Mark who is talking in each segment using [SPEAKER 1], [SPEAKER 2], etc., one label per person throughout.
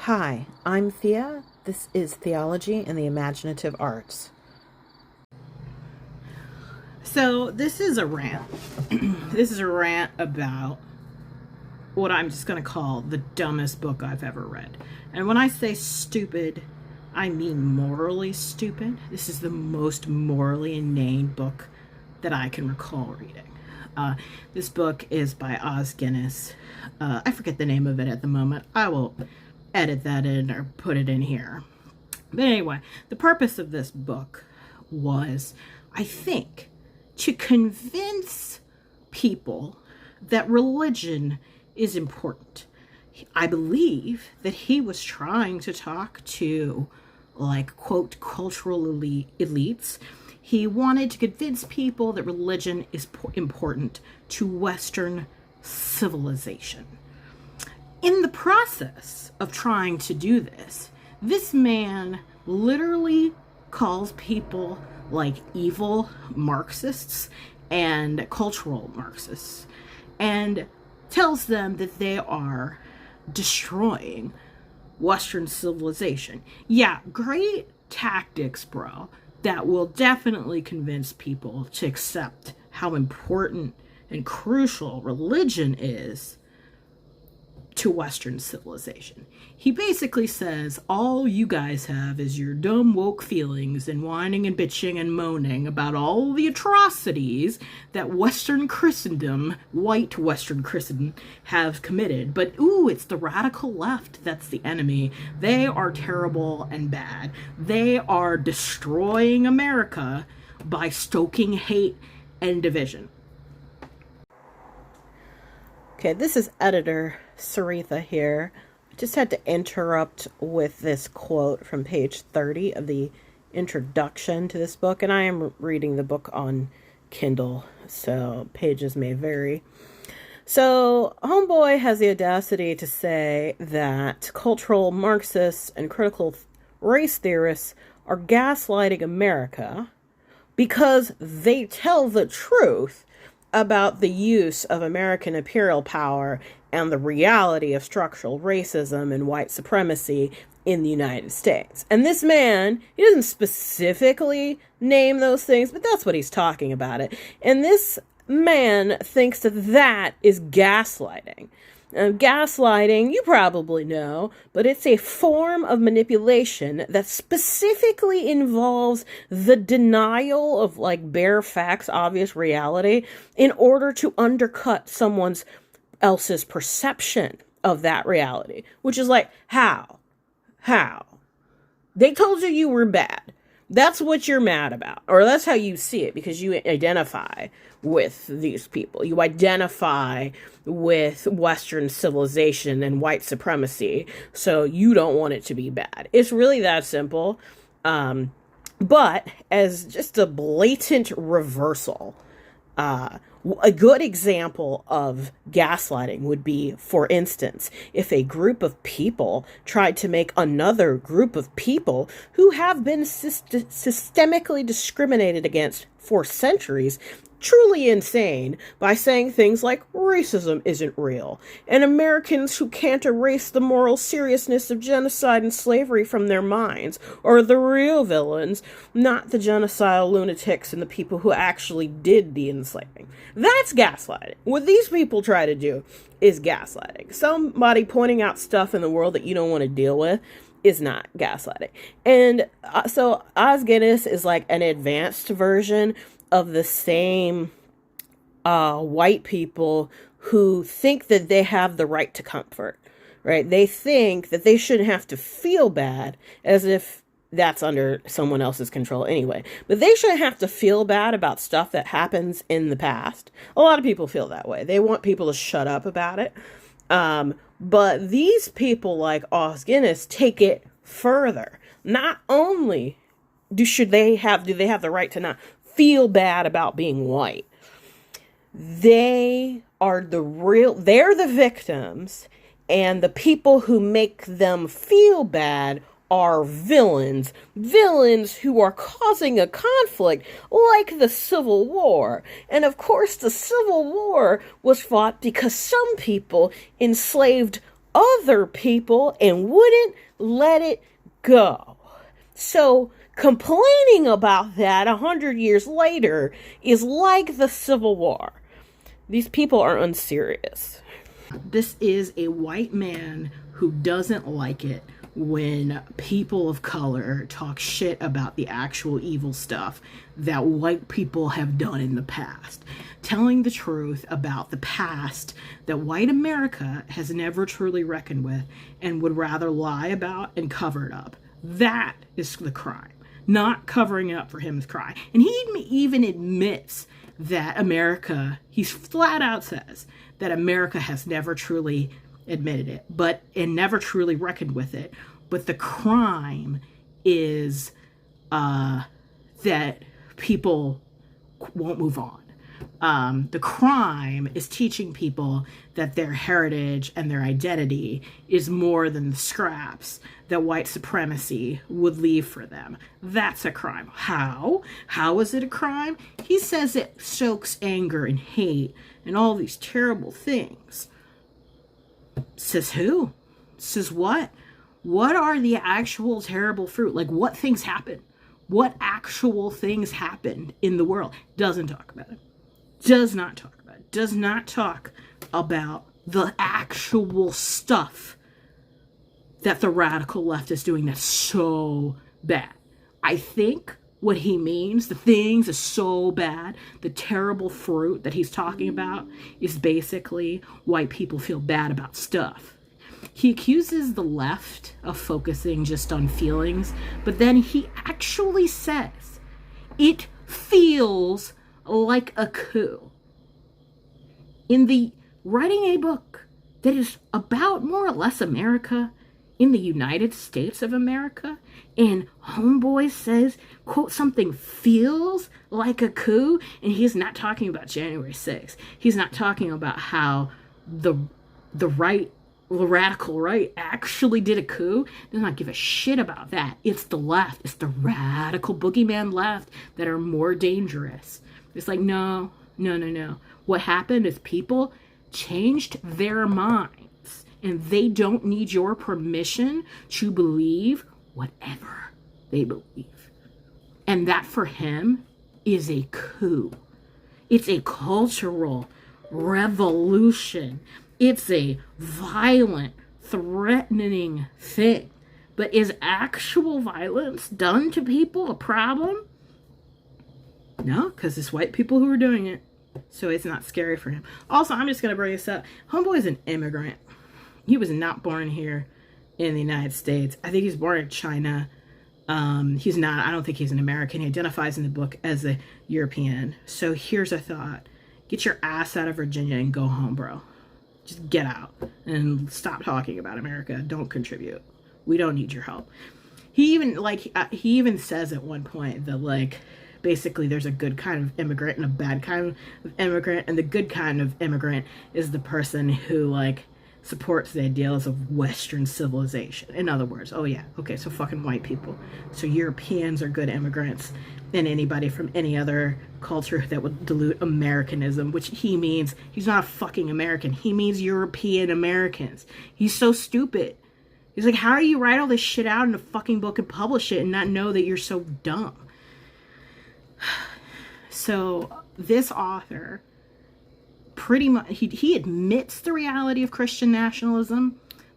[SPEAKER 1] Hi, I'm Thea. This is Theology and the Imaginative Arts. So this is a rant. This is a rant about what I'm just going to call the dumbest book I've ever read. And when I say stupid, I mean morally stupid. This is the most morally inane book that I can recall reading. This book is by Os Guinness. I forget the name of it at the moment. I will edit that in or put it in here. But anyway, the purpose of this book was, I think, to convince people that religion is important. I believe that he was trying to talk to, like, quote, cultural elites. He wanted to convince people that religion is important to Western civilization. In the process of trying to do this, this man literally calls people like evil Marxists and cultural Marxists and tells them that they are destroying Western civilization. Yeah, great tactics, bro. That will definitely convince people to accept how important and crucial religion is to Western civilization. He basically says, all you guys have is your dumb woke feelings and whining and bitching and moaning about all the atrocities that Western Christendom, white Western Christendom, have committed. But, ooh, it's the radical left that's the enemy. They are terrible and bad. They are destroying America by stoking hate and division. Okay, this is editor Saritha here. I just had to interrupt with this quote from page 30 of the introduction to this book, and I am reading the book on Kindle, so pages may vary. So, Homeboy has the audacity to say that cultural Marxists and critical race theorists are gaslighting America because they tell the truth about the use of American imperial power and the reality of structural racism and white supremacy in the United States. And this man, he doesn't specifically name those things, but that's what he's talking about it. And this man thinks that that is gaslighting. Gaslighting, you probably know, but it's a form of manipulation that specifically involves the denial of, like, bare facts, obvious reality, in order to undercut someone else's perception of that reality. Which is like, how? They told you you were bad. That's what you're mad about. Or that's how you see it, because you identify with these people. You identify with Western civilization and white supremacy, so you don't want it to be bad. It's really that simple. But as just a blatant reversal, a good example of gaslighting would be, for instance, if a group of people tried to make another group of people who have been systemically discriminated against for centuries truly insane by saying things like racism isn't real, and Americans who can't erase the moral seriousness of genocide and slavery from their minds are the real villains, not the genocidal lunatics and the people who actually did the enslaving. That's gaslighting. What these people try to do is gaslighting. Somebody pointing out stuff in the world that you don't want to deal with is not gaslighting. And so Os Guinness is like an advanced version of the same white people who think that they have the right to comfort, right? They think that they shouldn't have to feel bad, as if that's under someone else's control anyway. But they shouldn't have to feel bad about stuff that happens in the past. A lot of people feel that way. They want people to shut up about it. But these people like Os Guinness take it further. Not only do they have the right to not feel bad about being white, they're the victims, and the people who make them feel bad are villains who are causing a conflict like the Civil War. And of course, the Civil War was fought because some people enslaved other people and wouldn't let it go. So complaining about that 100 years later is like the Civil War. These people are unserious. This is a white man who doesn't like it when people of color talk shit about the actual evil stuff that white people have done in the past. Telling the truth about the past that white America has never truly reckoned with and would rather lie about and cover it up. That is the crime. Not covering it up for him is crime. And he even admits that America, he flat out says that America has never truly admitted it, and never truly reckoned with it. But the crime is that people won't move on. The crime is teaching people that their heritage and their identity is more than the scraps that white supremacy would leave for them. That's a crime. How? How is it a crime? He says it stokes anger and hate and all these terrible things. Says who? Says what? What are the actual terrible fruit? Like, what things happen? What actual things happened in the world? Doesn't talk about it. Does not talk about it. Does not talk about the actual stuff that the radical left is doing that's so bad. I think what he means, the things are so bad, the terrible fruit that he's talking about is basically white people feel bad about stuff. He accuses the left of focusing just on feelings, but then he actually says it feels like a coup. In the writing a book that is about more or less America in the United States of America, and homeboy says, quote, something feels like a coup, and he's not talking about January 6th. He's not talking about how the right, the radical right actually did a coup. Does not give a shit about that. It's the left. It's the radical boogeyman left that are more dangerous. It's like, no. What happened is people changed their minds, and they don't need your permission to believe whatever they believe. And that for him is a coup. It's a cultural revolution. It's a violent, threatening thing. But is actual violence done to people a problem? No, because it's white people who are doing it. So it's not scary for him. Also, I'm just going to bring this up. Homeboy is an immigrant. He was not born here in the United States. I think he's born in China. He's not, I don't think he's an American. He identifies in the book as a European. So here's a thought. Get your ass out of Virginia and go home, bro. Just get out and stop talking about America. Don't contribute. We don't need your help. He even says at one point that, basically there's a good kind of immigrant and a bad kind of immigrant, and the good kind of immigrant is the person who supports the ideals of Western civilization. In other words, so fucking white people. So Europeans are good immigrants, and anybody from any other culture that would dilute Americanism, which he means, he's not a fucking American. He means European Americans. He's so stupid. He's like, how do you write all this shit out in a fucking book and publish it and not know that you're so dumb? So this author pretty much, he admits the reality of Christian nationalism,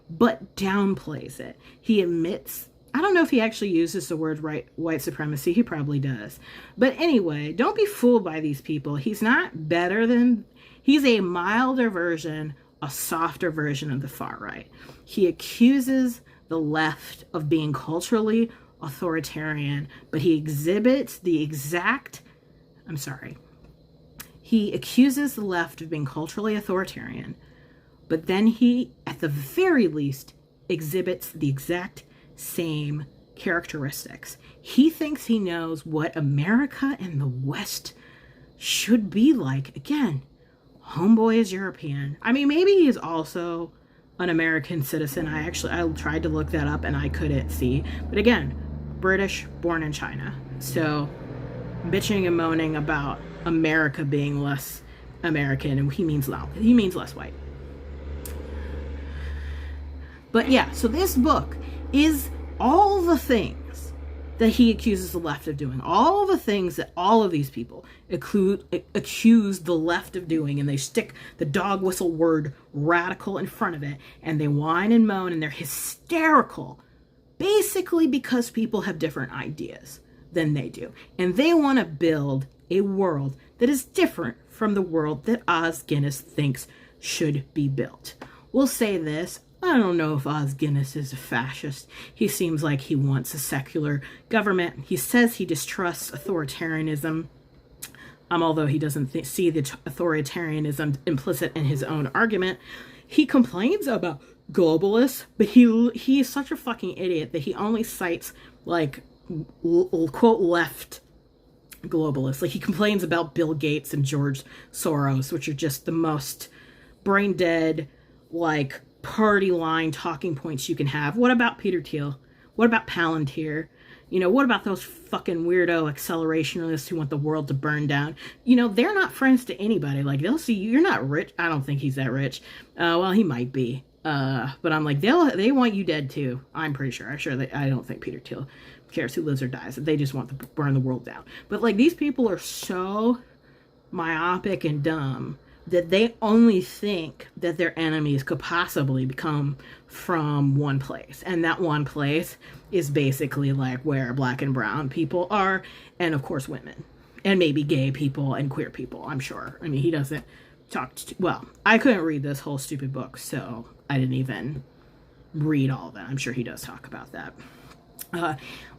[SPEAKER 1] but downplays it. He admits, I don't know if he actually uses the word white supremacy. He probably does. But anyway, don't be fooled by these people. He's not better than, he's a milder version, a softer version of the far right. He accuses the left of being culturally authoritarian, but he exhibits the exact, he accuses the left of being culturally authoritarian, but then he, at the very least, exhibits the exact same characteristics. He thinks he knows what America and the West should be like. Again, homeboy is European. I mean, maybe he is also an American citizen. I tried to look that up and I couldn't see. But again, British, born in China. So bitching and moaning about America being less American, and he means less white. But yeah, so this book is all the things that he accuses the left of doing, all the things that all of these people accuse the left of doing, and they stick the dog whistle word radical in front of it, and they whine and moan, and they're hysterical, basically because people have different ideas than they do, and they want to build a world that is different from the world that Os Guinness thinks should be built. We'll say this: I don't know if Os Guinness is a fascist. He seems like he wants a secular government. He says he distrusts authoritarianism, although he doesn't see the authoritarianism implicit in his own argument. He complains about globalists, but he's such a fucking idiot that he only cites, like, quote, left globalists. Like, he complains about Bill Gates and George Soros, which are just the most brain dead, like, party line talking points you can have. What about Peter Thiel? What about Palantir? You know, what about those fucking weirdo accelerationists who want the world to burn down? You know, they're not friends to anybody. Like, they'll see you're not rich. I don't think he's that rich. Well, he might be. But I'm like, they want you dead too. I'm pretty sure. I don't think Peter Thiel cares who lives or dies. They just want to burn the world down. But like, these people are so myopic and dumb that they only think that their enemies could possibly come from one place. And that one place is basically like where black and brown people are, and of course women, and maybe gay people and queer people, I'm sure. I mean, he doesn't talk to, well, I couldn't read this whole stupid book, so I didn't even read all of it. I'm sure he does talk about that.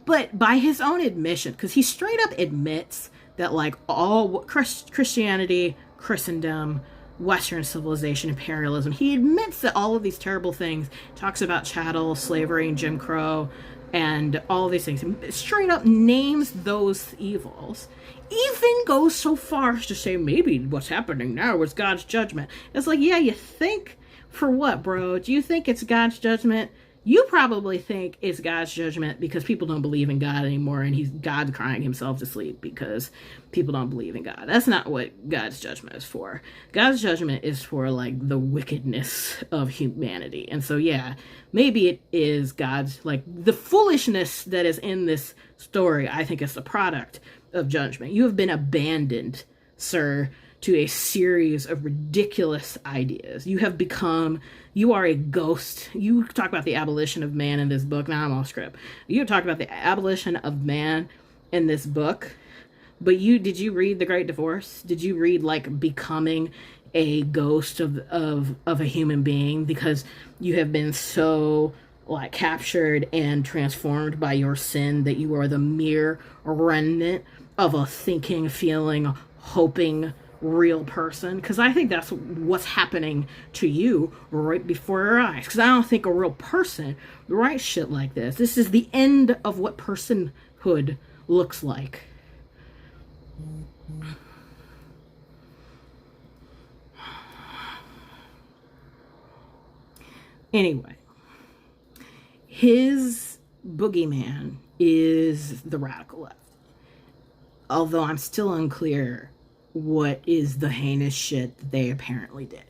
[SPEAKER 1] But by his own admission, because he straight up admits that like all Christianity, Christendom, Western civilization, imperialism, he admits that all of these terrible things, talks about chattel, slavery, and Jim Crow, and all of these things, and straight up names those evils, even goes so far as to say maybe what's happening now is God's judgment. It's like, yeah, you think, for what, bro? Do you think it's God's judgment? You probably think it's God's judgment because people don't believe in God anymore, and God's crying himself to sleep because people don't believe in God. That's not what God's judgment is for. God's judgment is for like the wickedness of humanity. And so yeah, maybe it is God's, like, the foolishness that is in this story, I think is the product of judgment. You have been abandoned, sir, to a series of ridiculous ideas. You are a ghost. You talk about the abolition of man in this book. Now I'm off script. You talk about the abolition of man in this book, but did you read The Great Divorce? Did you read like becoming a ghost of a human being because you have been so like captured and transformed by your sin that you are the mere remnant of a thinking, feeling, hoping real person? Because I think that's what's happening to you right before your eyes. Because I don't think a real person writes shit like this. This is the end of what personhood looks like. Anyway, his boogeyman is the radical left. Although I'm still unclear what is the heinous shit that they apparently did.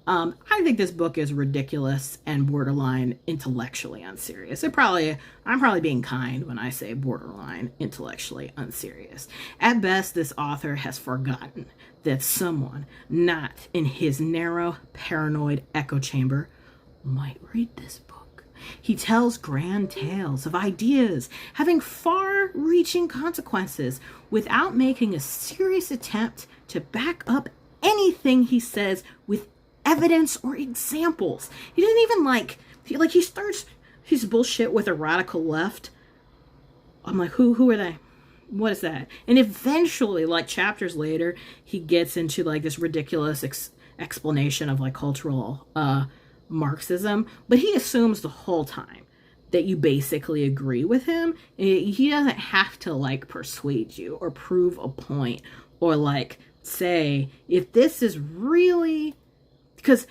[SPEAKER 1] I think this book is ridiculous and borderline intellectually unserious. I'm probably being kind when I say borderline intellectually unserious. At best, this author has forgotten that someone not in his narrow, paranoid echo chamber might read this book. He tells grand tales of ideas having far-reaching consequences without making a serious attempt to back up anything he says with evidence or examples. He doesn't even he starts his bullshit with a radical left. I'm like, who are they? What is that? And eventually, like chapters later, he gets into like this ridiculous explanation of like cultural Marxism, but he assumes the whole time that you basically agree with him. He doesn't have to like persuade you or prove a point or like say if this is really because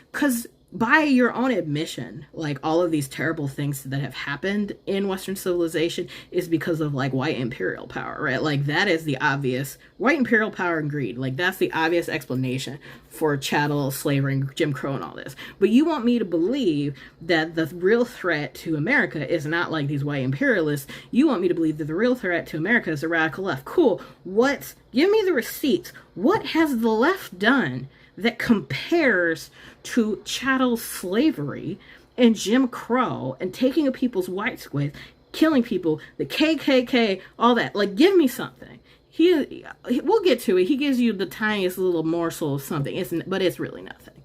[SPEAKER 1] by your own admission, like all of these terrible things that have happened in Western civilization is because of like white imperial power, right? Like that is the obvious white imperial power and greed. Like that's the obvious explanation for chattel slavery and Jim Crow and all this. But you want me to believe that the real threat to America is not like these white imperialists. You want me to believe that the real threat to America is the radical left. Cool. Give me the receipts. What has the left done that compares to chattel slavery and Jim Crow and taking of people's rights away, killing people, the KKK, all that? Like, give me something. We'll get to it. He gives you the tiniest little morsel of something, but it's really nothing.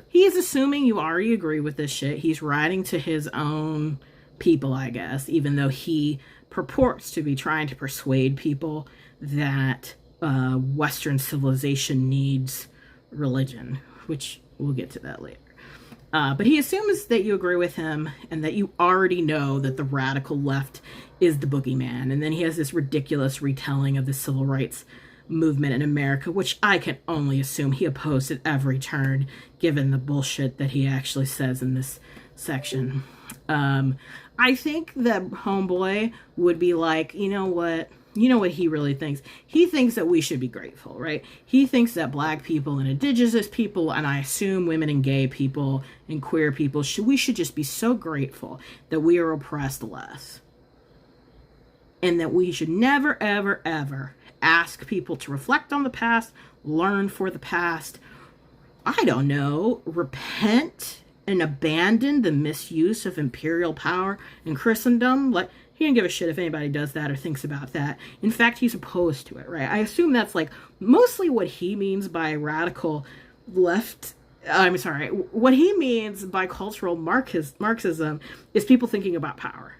[SPEAKER 1] He is assuming you already agree with this shit. He's writing to his own people, I guess, even though he purports to be trying to persuade people that Western civilization needs religion, which we'll get to that later. But he assumes that you agree with him and that you already know that the radical left is the boogeyman. And then he has this ridiculous retelling of the civil rights movement in America, which I can only assume he opposed at every turn, given the bullshit that he actually says in this section. I think that homeboy would be like, you know what he really thinks? He thinks that we should be grateful, right? He thinks that black people and indigenous people, and I assume women and gay people and queer people, we should just be so grateful that we are oppressed less. And that we should never, ever, ever ask people to reflect on the past, learn for the past, I don't know, repent and abandon the misuse of imperial power in Christendom. Like, he didn't give a shit if anybody does that or thinks about that. In fact, he's opposed to it, right? I assume that's like mostly what he means by radical left. I'm sorry. What he means by cultural Marxism is people thinking about power.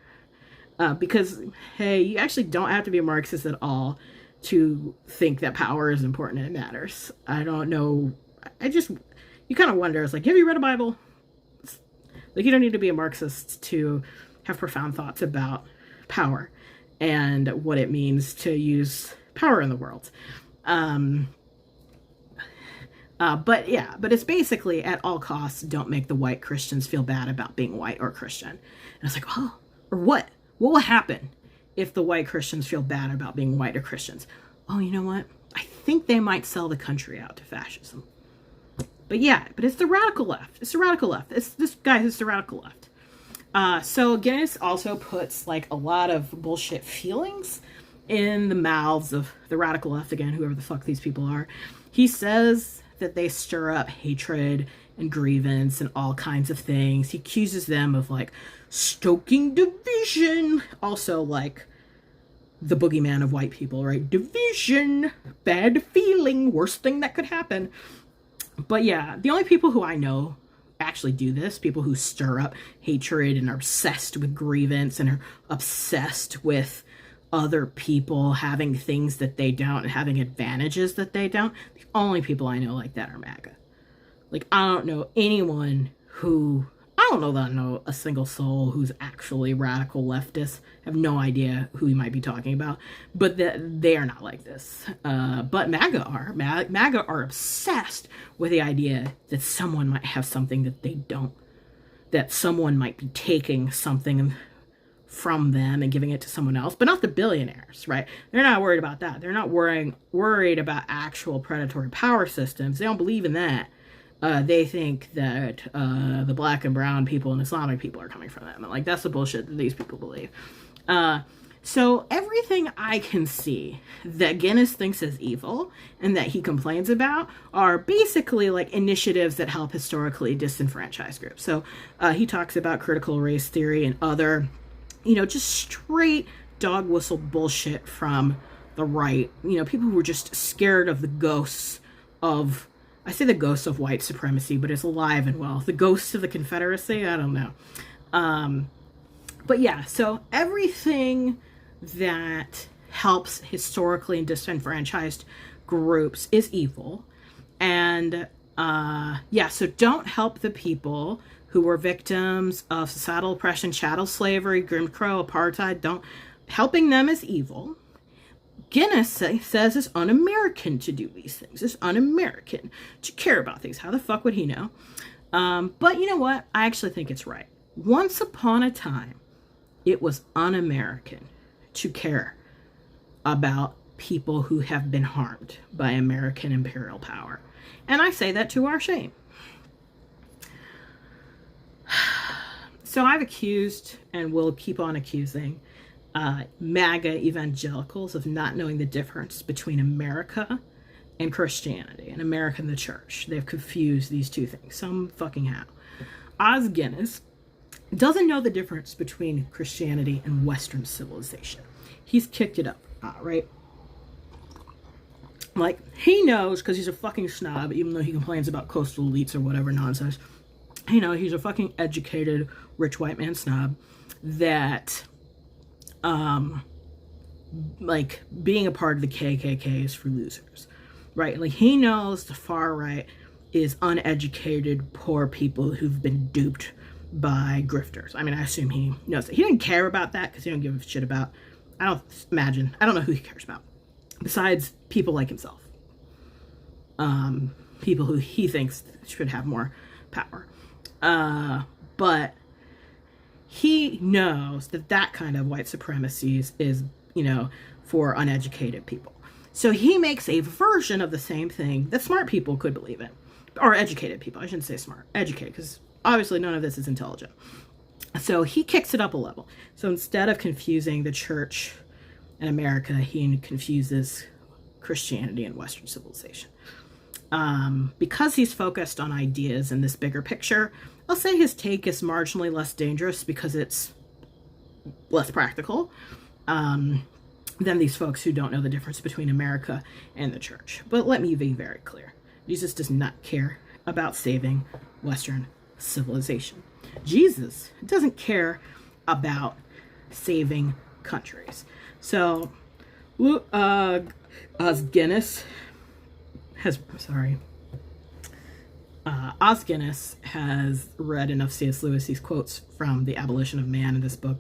[SPEAKER 1] Because, hey, you actually don't have to be a Marxist at all to think that power is important and it matters. I don't know. You kind of wonder. It's like, have you read a Bible? Like, you don't need to be a Marxist to have profound thoughts about power and what it means to use power in the world. But it's basically at all costs, don't make the white Christians feel bad about being white or Christian. And it's like, oh, or what? What will happen if the white Christians feel bad about being white or Christians? Oh, you know what? I think they might sell the country out to fascism. But it's the radical left. It's the radical left. It's the radical left. So Guinness also puts like a lot of bullshit feelings in the mouths of the radical left, again, whoever the fuck these people are. He says that they stir up hatred and grievance and all kinds of things. He accuses them of like stoking division. Also like the boogeyman of white people, right? Division, bad feeling, worst thing that could happen. But yeah, the only people who I know actually do this, people who stir up hatred and are obsessed with grievance and are obsessed with other people having things that they don't and having advantages that they don't, the only people I know like that are MAGA. Like, I don't know anyone I don't know that I know a single soul who's actually radical leftist. I have no idea who he might be talking about, but they are not like this. But MAGA are. MAGA are obsessed with the idea that someone might have something that they don't, that someone might be taking something from them and giving it to someone else, but not the billionaires, right? They're not worried about that. They're not worried about actual predatory power systems. They don't believe in that. They think that the black and brown people and Islamic people are coming from them. And like, that's the bullshit that these people believe. So everything I can see that Guinness thinks is evil and that he complains about are basically like initiatives that help historically disenfranchised groups. So he talks about critical race theory and other, just straight dog whistle bullshit from the right. People who were just scared of the ghosts of, I say the ghosts of white supremacy, but it's alive and well. The ghosts of the Confederacy? I don't know. But yeah, so everything that helps historically and disenfranchised groups is evil. And so don't help the people who were victims of societal oppression, chattel slavery, Jim Crow, apartheid. Helping them is evil. Guinness says it's un-American to do these things. It's un-American to care about things. How the fuck would he know? But you know what? I actually think it's right. Once upon a time, it was un-American to care about people who have been harmed by American imperial power. And I say that to our shame. So I've accused and will keep on accusing MAGA evangelicals of not knowing the difference between America and Christianity, and America and the church. They've confused these two things. Some fucking how. Os Guinness doesn't know the difference between Christianity and Western civilization. He's kicked it up, right? Like, he knows, because he's a fucking snob, even though he complains about coastal elites or whatever nonsense. You know, he's a fucking educated, rich white man snob, that, like, being a part of the KKK is for losers, right? Like, he knows the far right is uneducated, poor people who've been duped by grifters. I mean, I assume he knows that. He didn't care about that because he don't give a shit about, I don't know who he cares about, besides people like himself. People who he thinks should have more power. But he knows that that kind of white supremacy is, you know, for uneducated people. So he makes a version of the same thing that smart people could believe in. Or educated people. I shouldn't say smart. Educated, because obviously none of this is intelligent. So he kicks it up a level. So instead of confusing the church and America, he confuses Christianity and Western civilization. Because he's focused on ideas in this bigger picture, I'll say his take is marginally less dangerous because it's less practical than these folks who don't know the difference between America and the church. But let me be very clear. Jesus does not care about saving Western civilization. Jesus doesn't care about saving countries. So, Os Guinness has read enough C.S. Lewis, these quotes from The Abolition of Man in this book.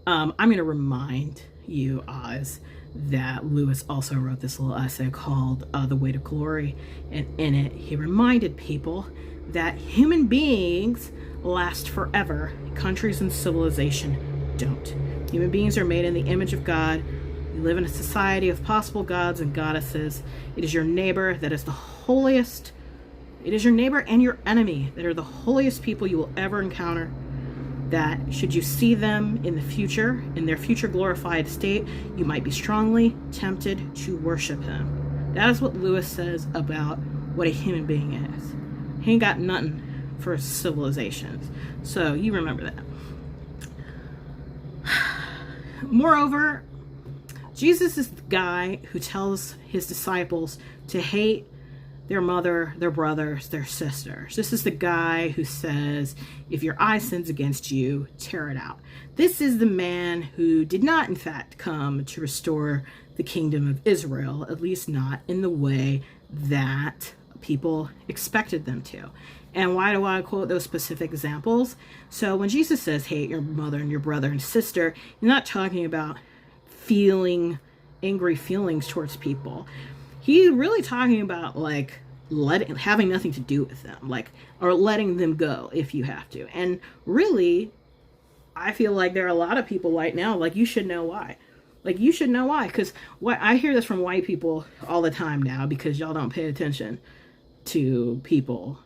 [SPEAKER 1] I'm going to remind you, Oz, that Lewis also wrote this little essay called The Weight of Glory, and in it he reminded people that human beings last forever. Countries and civilization don't. Human beings are made in the image of God. We live in a society of possible gods and goddesses. It is your neighbor that is the holiest. It is your neighbor and your enemy that are the holiest people you will ever encounter. That should you see them in the future, in their future glorified state, you might be strongly tempted to worship him. That is what Lewis says about what a human being is. He ain't got nothing for civilizations. So you remember that. Moreover, Jesus is the guy who tells his disciples to hate their mother, their brothers, their sisters. This is the guy who says, if your eye sins against you, tear it out. This is the man who did not, in fact, come to restore the kingdom of Israel, at least not in the way that people expected them to. And why do I quote those specific examples? So when Jesus says, hate your mother and your brother and sister, you're not talking about feeling angry feelings towards people. He's really talking about, like, having nothing to do with them, like, or letting them go if you have to. And really, I feel like there are a lot of people right now, like, you should know why. Like, you should know why. Because I hear this from white people all the time now, because y'all don't pay attention to people.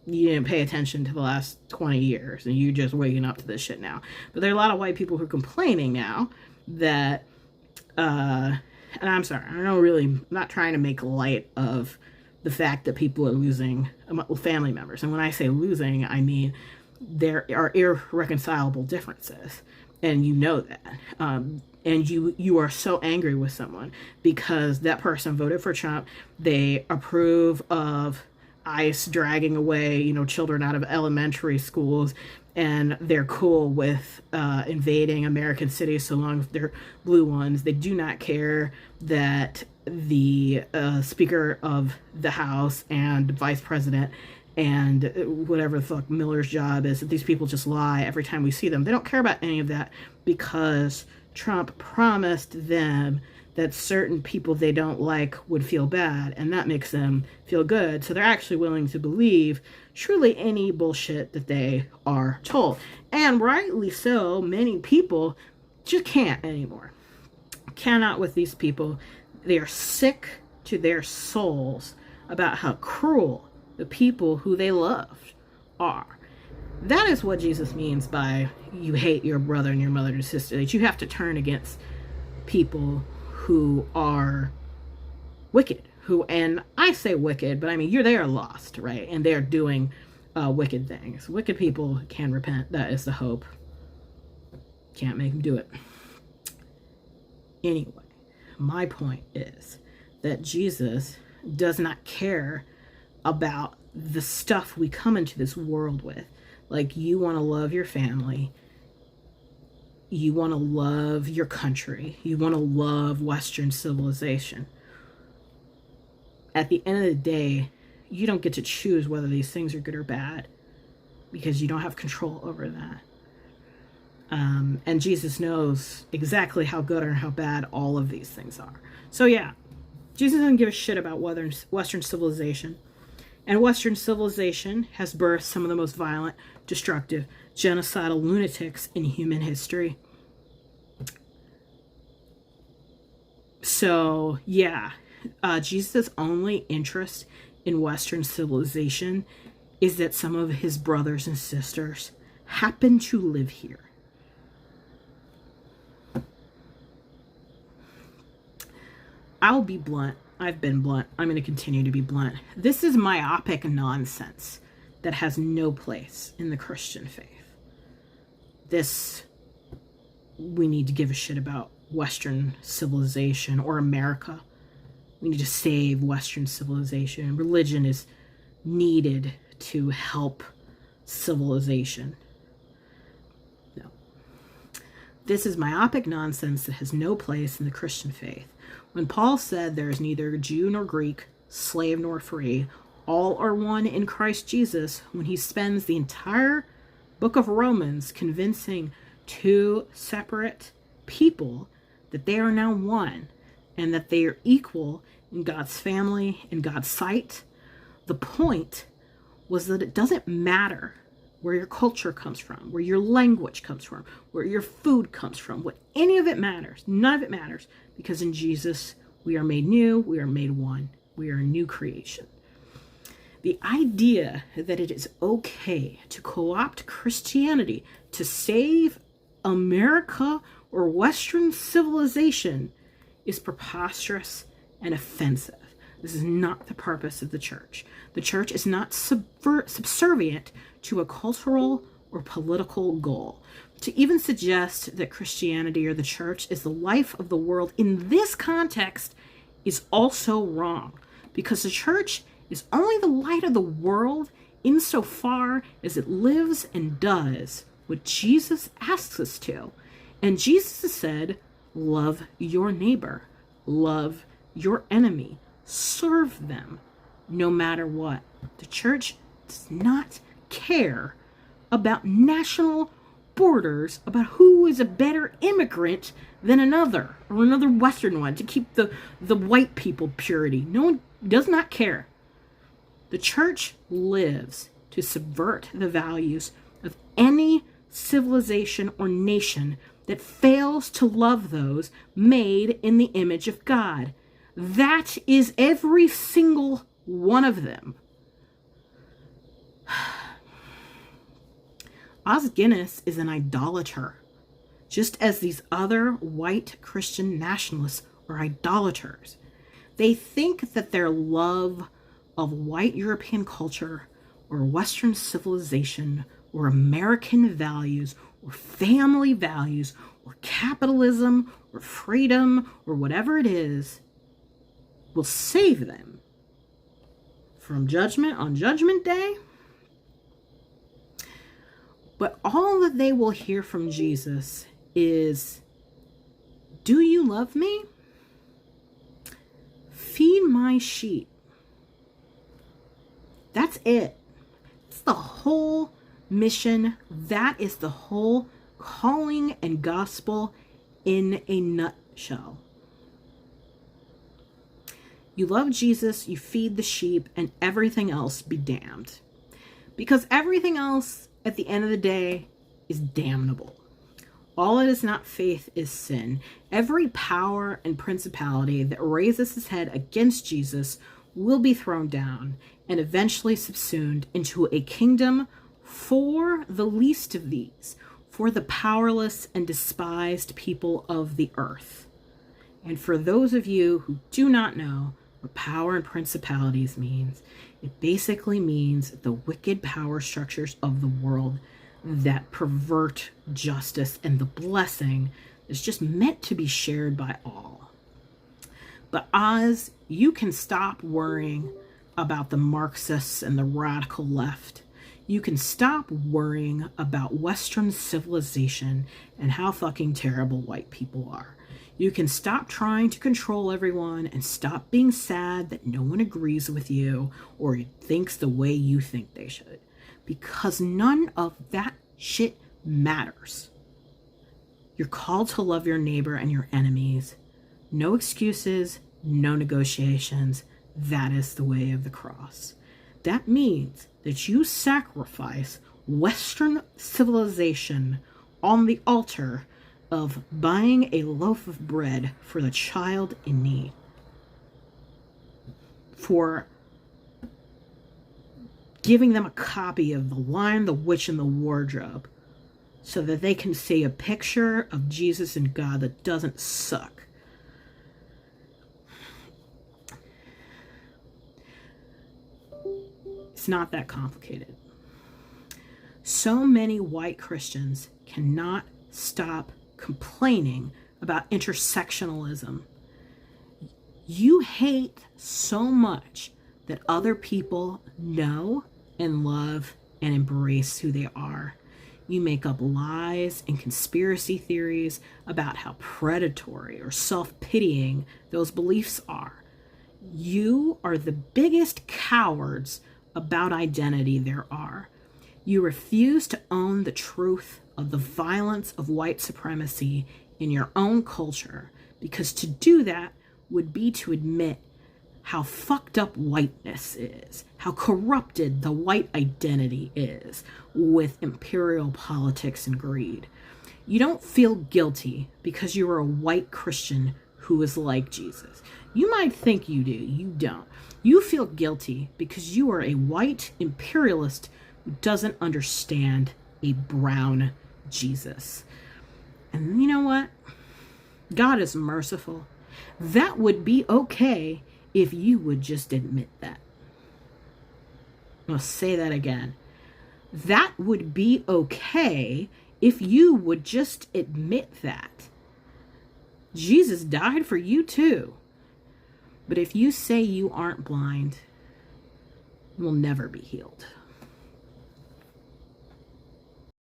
[SPEAKER 1] You didn't pay attention to the last 20 years, and you're just waking up to this shit now. But there are a lot of white people who are complaining now that, and I'm sorry, I'm not trying to make light of the fact that people are losing family members. And when I say losing, I mean there are irreconcilable differences. And you know that. And you are so angry with someone because that person voted for Trump. They approve of ICE dragging away, children out of elementary schools, and they're cool with invading American cities so long as they're blue ones. They do not care that the Speaker of the House and Vice President and whatever the fuck Miller's job is, that these people just lie every time we see them. They don't care about any of that because Trump promised them that certain people they don't like would feel bad, and that makes them feel good. So they're actually willing to believe truly any bullshit that they are told. And rightly so, many people just can't anymore. Cannot with these people. They are sick to their souls about how cruel the people who they loved are. That is what Jesus means by you hate your brother and your mother and sister, that you have to turn against people who are wicked, and I say wicked, but I mean, they are lost, right? And they're doing wicked things. Wicked people can repent. That is the hope. Can't make them do it. Anyway, my point is that Jesus does not care about the stuff we come into this world with. Like, you want to love your family. You want to love your country. You want to love Western civilization. At the end of the day, you don't get to choose whether these things are good or bad, because you don't have control over that. And Jesus knows exactly how good or how bad all of these things are. So yeah, Jesus doesn't give a shit about Western civilization. And Western civilization has birthed some of the most violent, destructive, genocidal lunatics in human history. So, yeah, Jesus' only interest in Western civilization is that some of his brothers and sisters happen to live here. I'll be blunt. I've been blunt. I'm going to continue to be blunt. This is myopic nonsense that has no place in the Christian faith. We need to give a shit about Western civilization or America. We need to save Western civilization. Religion is needed to help civilization. No. This is myopic nonsense that has no place in the Christian faith. When Paul said there is neither Jew nor Greek, slave nor free, all are one in Christ Jesus, when he spends the entire book of Romans convincing two separate people that they are now one and that they are equal in God's family, in God's sight, the point was that it doesn't matter where your culture comes from, where your language comes from, where your food comes from, what any of it matters. None of it matters, because in Jesus we are made new, we are made one, we are a new creation. The idea that it is okay to co-opt Christianity to save America or Western civilization is preposterous and offensive. This is not the purpose of the church. The church is not subservient to a cultural or political goal. To even suggest that Christianity or the church is the life of the world in this context is also wrong, because the church is only the light of the world insofar as it lives and does what Jesus asks us to. And Jesus said, love your neighbor, love your enemy, serve them, no matter what. The church does not care about national borders, about who is a better immigrant than another, or another Western one, to keep the white people purity. No one does not care. The church lives to subvert the values of any civilization or nation that fails to love those made in the image of God. That is every single one of them. Os Guinness is an idolater, just as these other white Christian nationalists are idolaters. They think that their love of white European culture or Western civilization or American values or family values or capitalism or freedom or whatever it is will save them from judgment on Judgment Day. But all that they will hear from Jesus is, do you love me? Feed my sheep. That's it. It's the whole mission. That is the whole calling and gospel in a nutshell. You love Jesus, you feed the sheep, and everything else be damned. Because everything else, at the end of the day, is damnable. All that is not faith is sin. Every power and principality that raises its head against Jesus will be thrown down and eventually subsumed into a kingdom for the least of these, for the powerless and despised people of the earth. And for those of you who do not know what power and principalities means, it basically means the wicked power structures of the world that pervert justice and the blessing is just meant to be shared by all. But Oz, you can stop worrying about the Marxists and the radical left. You can stop worrying about Western civilization and how fucking terrible white people are. You can stop trying to control everyone and stop being sad that no one agrees with you or thinks the way you think they should. Because none of that shit matters. You're called to love your neighbor and your enemies. No excuses, no negotiations. That is the way of the cross. That means that you sacrifice Western civilization on the altar of buying a loaf of bread for the child in need, for giving them a copy of The Lion, the Witch, and the Wardrobe so that they can see a picture of Jesus and God that doesn't suck. It's not that complicated. So many white Christians cannot stop complaining about intersectionalism. You hate so much that other people know and love and embrace who they are. You make up lies and conspiracy theories about how predatory or self-pitying those beliefs are. You are the biggest cowards about identity there are. You refuse to own the truth of the violence of white supremacy in your own culture, because to do that would be to admit how fucked up whiteness is, how corrupted the white identity is with imperial politics and greed. You don't feel guilty because you're a white Christian who is like Jesus. You might think you do, you don't. You feel guilty because you are a white imperialist who doesn't understand a brown Jesus. And you know what? God is merciful. That would be okay if you would just admit that. I'll say that again. That would be okay if you would just admit that. Jesus died for you too. But if you say you aren't blind, you will never be healed.